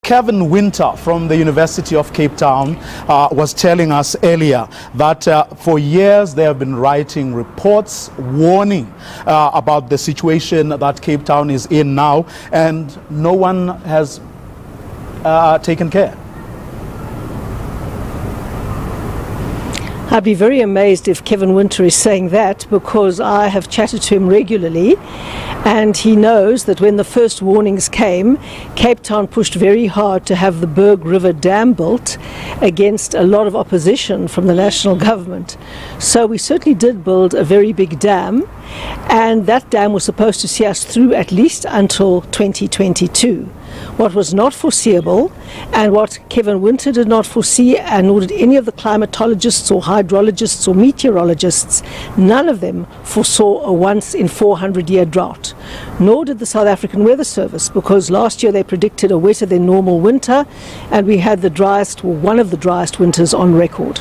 Kevin Winter from the University of Cape Town was telling us earlier that for years they have been writing reports warning about the situation that Cape Town is in now, and no one has taken care. I'd be very amazed if Kevin Winter is saying that, because I have chatted to him regularly and he knows that when the first warnings came, Cape Town pushed very hard to have the Berg River Dam built against a lot of opposition from the national government. So we certainly did build a very big dam, and that dam was supposed to see us through at least until 2022. What was not foreseeable, and what Kevin Winter did not foresee, and nor did any of the climatologists or hydrologists or meteorologists, none of them foresaw a once in 400-year drought. Nor did the South African Weather Service, because last year they predicted a wetter than normal winter, and we had the driest, or one of the driest winters on record.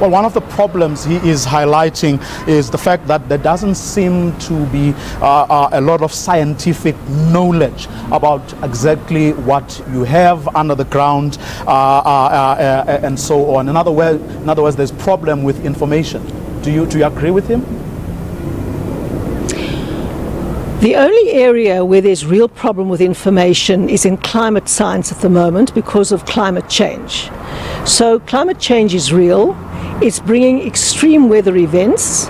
Well, one of the problems he is highlighting is the fact that there doesn't seem to be a lot of scientific knowledge about exactly what you have under the ground and so on. In other words, there's problem with information. Do you agree with him? The only area where there's real problem with information is in climate science at the moment, because of climate change. So climate change is real. It's bringing extreme weather events,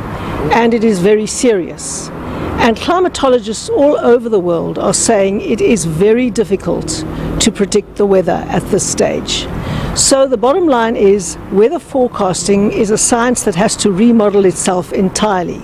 and it is very serious. And climatologists all over the world are saying it is very difficult to predict the weather at this stage. So the bottom line is, weather forecasting is a science that has to remodel itself entirely.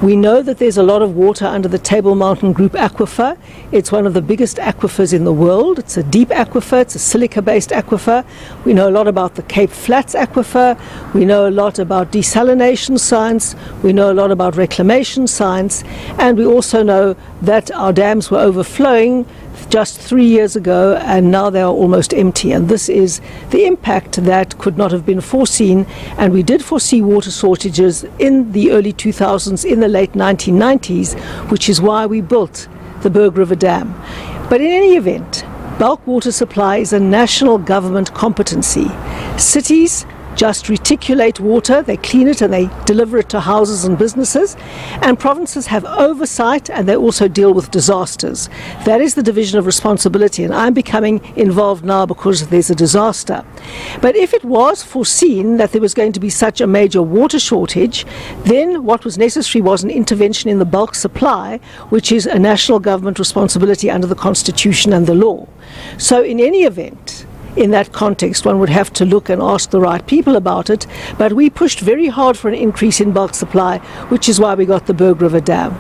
We know that there's a lot of water under the Table Mountain Group aquifer. It's one of the biggest aquifers in the world. It's a deep aquifer. It's a silica-based aquifer. We know a lot about the Cape Flats aquifer. We know a lot about desalination science. We know a lot about reclamation science. And we also know that our dams were overflowing just 3 years ago, and now they are almost empty. And this is the impact that could not have been foreseen. And we did foresee water shortages in the early 2000s, in the late 1990s, which is why we built the Berg River Dam. But in any event, bulk water supply is a national government competency. Cities just reticulate water, they clean it and they deliver it to houses and businesses, and provinces have oversight, and they also deal with disasters. That is the division of responsibility, and I'm becoming involved now because there's a disaster. But if it was foreseen that there was going to be such a major water shortage, then what was necessary was an intervention in the bulk supply, which is a national government responsibility under the Constitution and the law. So in any event, in that context, one would have to look and ask the right people about it, but we pushed very hard for an increase in bulk supply, which is why we got the Berg River Dam.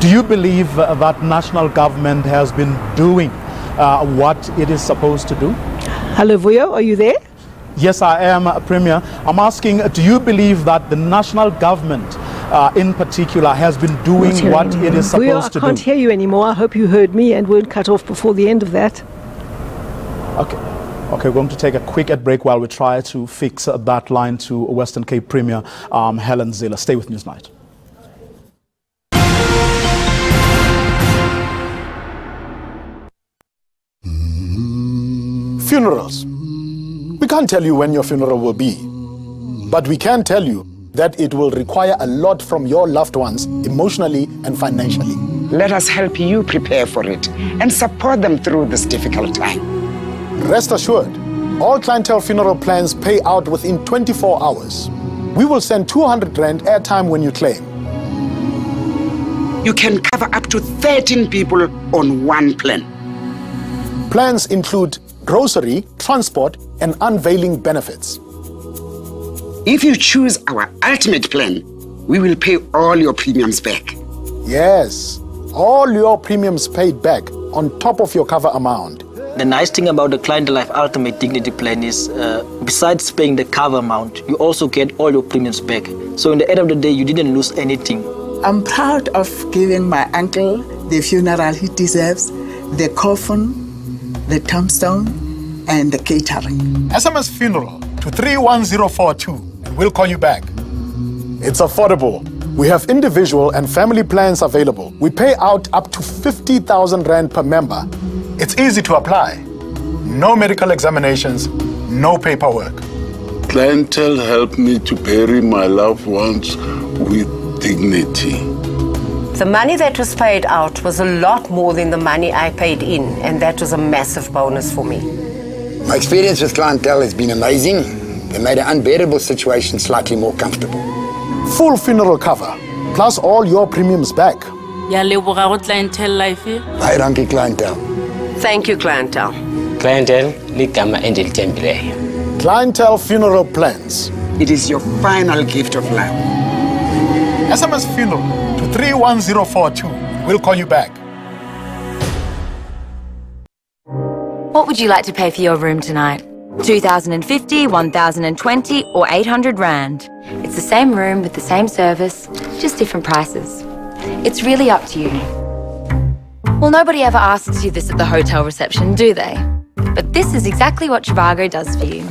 Do you believe that national government has been doing what it is supposed to do? Hello, Vuyo, are you there? Yes, I am, Premier. I'm asking, do you believe that the national government in particular has been doing what it is supposed to do? I can't hear you anymore. I hope you heard me and weren't cut off before the end of that. Okay, we're going to take a quick break while we try to fix that line to Western Cape Premier Helen Zille. Stay with Newsnight. Funerals. We can't tell you when your funeral will be, but we can tell you that it will require a lot from your loved ones emotionally and financially. Let us help you prepare for it and support them through this difficult time. Rest assured, all clientele funeral plans pay out within 24 hours. We will send 200 Rand airtime when you claim. You can cover up to 13 people on one plan. Plans include grocery, transport, and unveiling benefits. If you choose our ultimate plan, we will pay all your premiums back. Yes, all your premiums paid back on top of your cover amount. The nice thing about the Client Life Ultimate Dignity Plan is, besides paying the cover amount, you also get all your premiums back. So in the end of the day, you didn't lose anything. I'm proud of giving my uncle the funeral he deserves, the coffin, the tombstone, and the catering. SMS funeral to 31042 and we'll call you back. It's affordable. We have individual and family plans available. We pay out up to 50,000 Rand per member. It's easy to apply. no medical examinations, no paperwork. Clientele helped me to bury my loved ones with dignity. The money that was paid out was a lot more than the money I paid in, and that was a massive bonus for me. My experience with clientele has been amazing. They made an unbearable situation slightly more comfortable. Full funeral cover, plus all your premiums back. Clientele life. Bye, Ranky Clientele. Thank you, clientele. Clientele, ligama endilitembileyo. Clientele funeral plans. It is your final gift of love. SMS funeral to 31042. We'll call you back. What would you like to pay for your room tonight? 2,050, 1,020 or 800 Rand. It's the same room with the same service, just different prices. It's really up to you. Well, nobody ever asks you this at the hotel reception, do they? But this is exactly what Trivago does for you.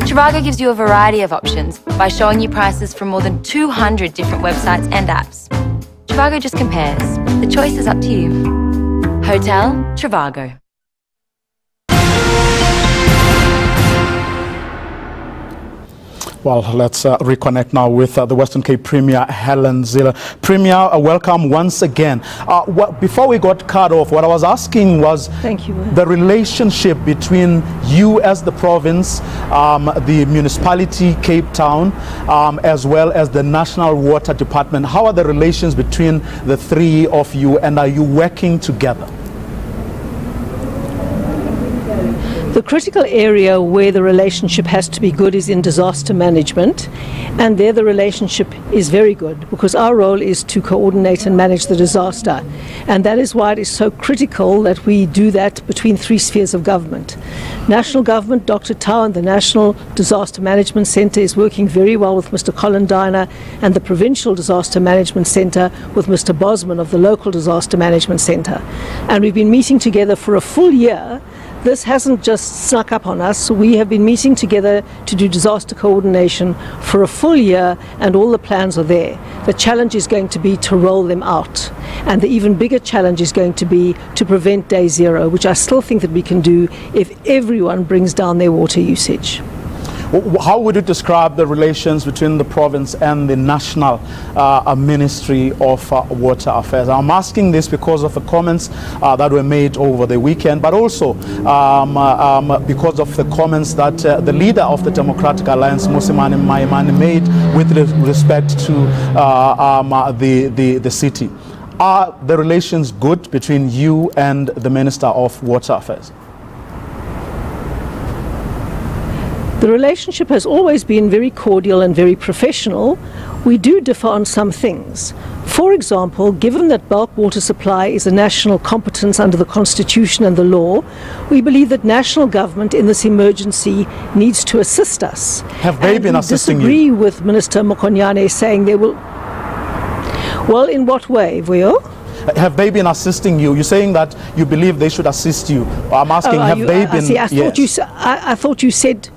Trivago gives you a variety of options by showing you prices from more than 200 different websites and apps. Trivago just compares. The choice is up to you. Hotel Trivago. Well, let's reconnect now with the Western Cape Premier, Helen Zille. Premier, welcome once again. Before we got cut off, what I was asking was the relationship between you as the province, the municipality, Cape Town, as well as the National Water Department. How are the relations between the three of you, and are you working together? The critical area where the relationship has to be good is in disaster management, and there the relationship is very good because our role is to coordinate and manage the disaster, and that is why it is so critical that we do that between three spheres of government. National government, Dr. Tau and the National Disaster Management Centre is working very well with Mr. Colin Diner, and the Provincial Disaster Management Centre with Mr. Bosman of the Local Disaster Management Centre. And we've been meeting together for a full year. This hasn't just snuck up on us. We have been meeting together to do disaster coordination for a full year, and all the plans are there. The challenge is going to be to roll them out. And the even bigger challenge is going to be to prevent day zero, which I still think that we can do if everyone brings down their water usage. How would you describe the relations between the province and the National Ministry of Water Affairs? I'm asking this because of the comments that were made over the weekend, but also because of the comments that the leader of the Democratic Alliance, Mmusimane Maimane, made with respect to the city. Are the relations good between you and the Minister of Water Affairs? The relationship has always been very cordial and very professional. We do differ on some things. For example, given that bulk water supply is a national competence under the Constitution and the law, we believe that national government in this emergency needs to assist us. Have they been assisting you? I disagree with Minister Mokonyane saying they will... Well, in what way, Vuyo? Have they been assisting you? You're saying that you believe they should assist you. I'm asking, have they been... See, I thought you said...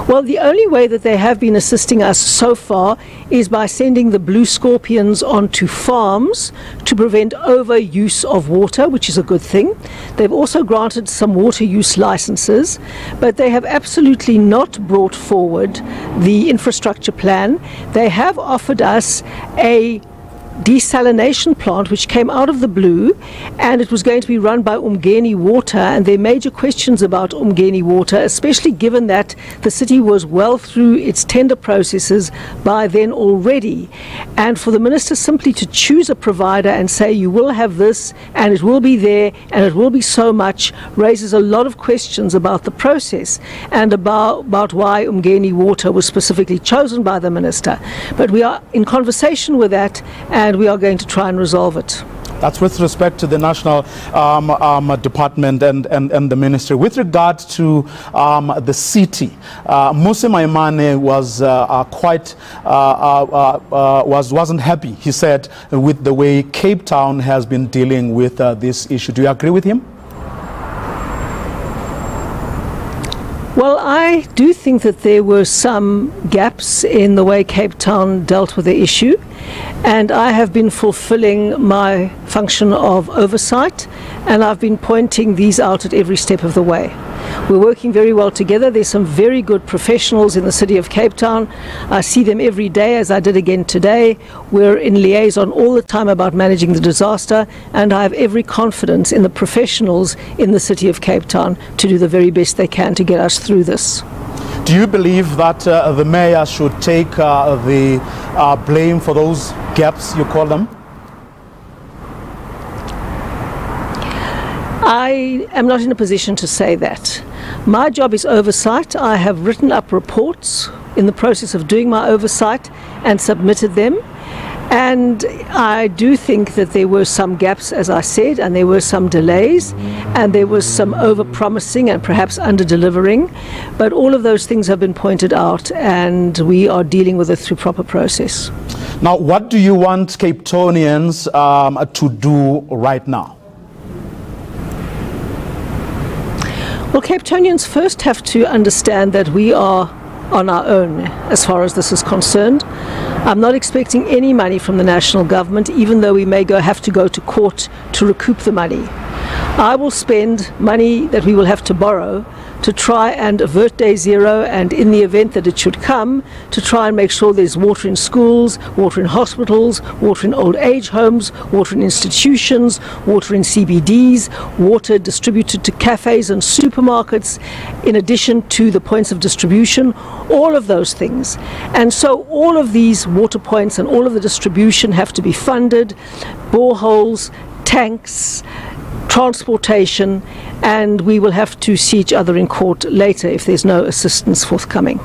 Well, the only way that they have been assisting us so far is by sending the blue scorpions onto farms to prevent overuse of water, which is a good thing. They've also granted some water use licenses, but they have absolutely not brought forward the infrastructure plan. They have offered us a desalination plant which came out of the blue, and it was going to be run by Umgeni Water, and there are major questions about Umgeni Water, especially given that the city was well through its tender processes by then already. And for the minister simply to choose a provider and say you will have this and it will be there and it will be so much raises a lot of questions about the process and about why Umgeni Water was specifically chosen by the minister. But we are in conversation with that, and we are going to try and resolve it. That's with respect to the National Department and the Ministry. With regard to the city, Mmusimane Maimane was wasn't happy, he said, with the way Cape Town has been dealing with this issue. Do you agree with him? Well, I do think that there were some gaps in the way Cape Town dealt with the issue, and I have been fulfilling my function of oversight, and I've been pointing these out at every step of the way. We're working very well together. There's some very good professionals in the city of Cape Town. I see them every day, as I did again today. We're in liaison all the time about managing the disaster, and I have every confidence in the professionals in the city of Cape Town to do the very best they can to get us through this. Do you believe that the mayor should take the blame for those gaps, you call them? I am not in a position to say that. My job is oversight. I have written up reports in the process of doing my oversight and submitted them. And I do think that there were some gaps, as I said, and there were some delays, and there was some over-promising and perhaps under-delivering. But all of those things have been pointed out, and we are dealing with it through proper process. Now, what do you want Cape Townians to do right now? Well, Cape Townians first have to understand that we are on our own as far as this is concerned. I'm not expecting any money from the national government, even though we may have to go to court to recoup the money. I will spend money that we will have to borrow to try and avert day zero, and in the event that it should come, to try and make sure there's water in schools, water in hospitals, water in old age homes, water in institutions, water in CBDs, water distributed to cafes and supermarkets, in addition to the points of distribution, all of those things. And so all of these water points and all of the distribution have to be funded, boreholes, tanks, transportation, and we will have to see each other in court later if there's no assistance forthcoming.